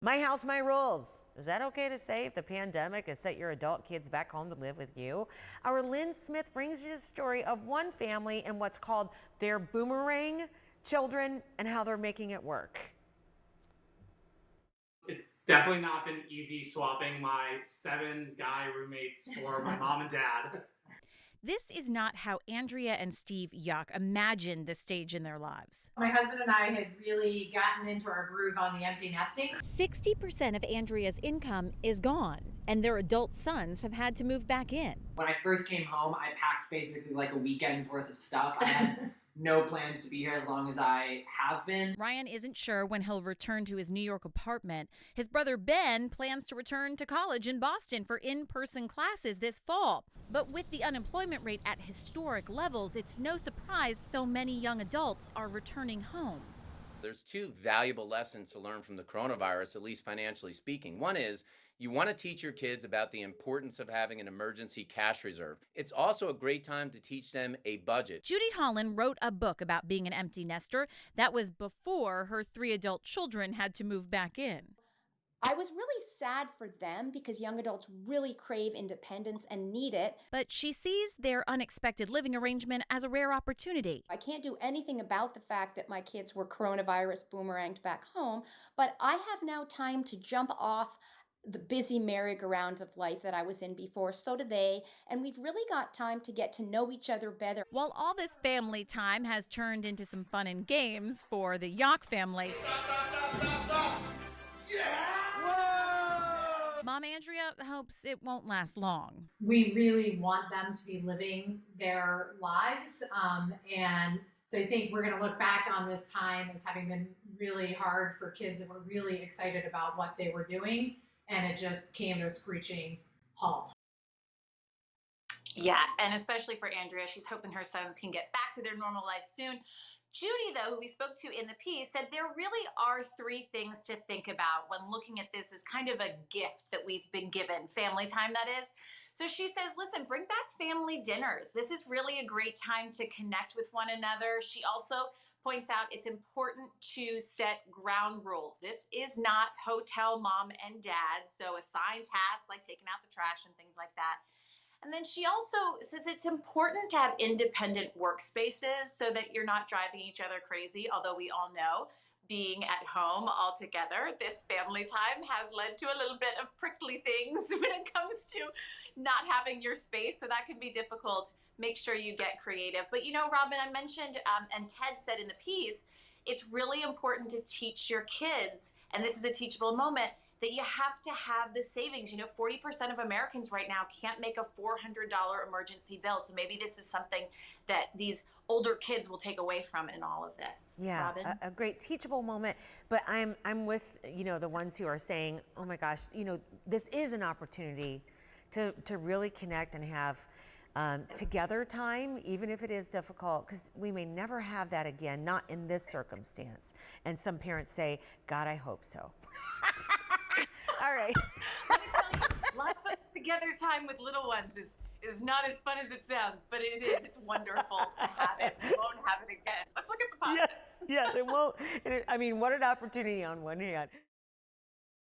My house, my rules. Is that okay to say if the pandemic has sent your adult kids back home to live with you? Our Lynn Smith brings you the story of one family and what's called their boomerang children and how they're making it work. It's definitely not been easy swapping my 7 guy roommates for my mom and dad. This is not how Andrea and Steve Yuck imagined the stage in their lives. My husband and I had really gotten into our groove on the empty nesting. 60% of Andrea's income is gone, and their adult sons have had to move back in. When I first came home, I packed basically like a weekend's worth of stuff. I had no plans to be here as long as I have been. Ryan isn't sure when he'll return to his New York apartment. His brother Ben plans to return to college in Boston for in-person classes this fall. But with the unemployment rate at historic levels, it's no surprise so many young adults are returning home. There's two valuable lessons to learn from the coronavirus, at least financially speaking. One is you want to teach your kids about the importance of having an emergency cash reserve. It's also a great time to teach them a budget. Judy Holland wrote a book about being an empty nester. That was before her 3 adult children had to move back in. I was really sad for them because young adults really crave independence and need it. But she sees their unexpected living arrangement as a rare opportunity. I can't do anything about the fact that my kids were coronavirus boomeranged back home, but I have now time to jump off the busy merry-go-round of life that I was in before. So do they, and we've really got time to get to know each other better. While all this family time has turned into some fun and games for the Yock family, Mom Andrea hopes it won't last long. We really want them to be living their lives. And so I think we're going to look back on this time as having been really hard for kids, and we're really excited about what they were doing. And it just came to a screeching halt. Yeah, and especially for Andrea, she's hoping her sons can get back to their normal life soon. Judy, though, who we spoke to in the piece, said there really are 3 things to think about when looking at this as kind of a gift that we've been given, family time, that is. So she says, listen, bring back family dinners. This is really a great time to connect with one another. She also points out it's important to set ground rules. This is not hotel mom and dad, so assign tasks like taking out the trash and things like that. And then she also says it's important to have independent workspaces so that you're not driving each other crazy, although we all know being at home all together, this family time has led to a little bit of prickly things when it comes to not having your space, so that can be difficult. Make sure you get creative. But you know, Robin, I mentioned, and Ted said in the piece, it's really important to teach your kids, and this is a teachable moment, that you have to have the savings. You know, 40% of Americans right now can't make a $400 emergency bill. So maybe this is something that these older kids will take away from in all of this. Yeah, Robin? a great teachable moment. But I'm with, the ones who are saying, oh my gosh, this is an opportunity to really connect and have together time, even if it is difficult, because we may never have that again, not in this circumstance. And some parents say, God, I hope so. All right. Let me tell you, lots of together time with little ones is not as fun as it sounds, but it is. It's wonderful to have it. We won't have it again. Let's look at the positives. Yes, it won't. I mean, what an opportunity on one hand.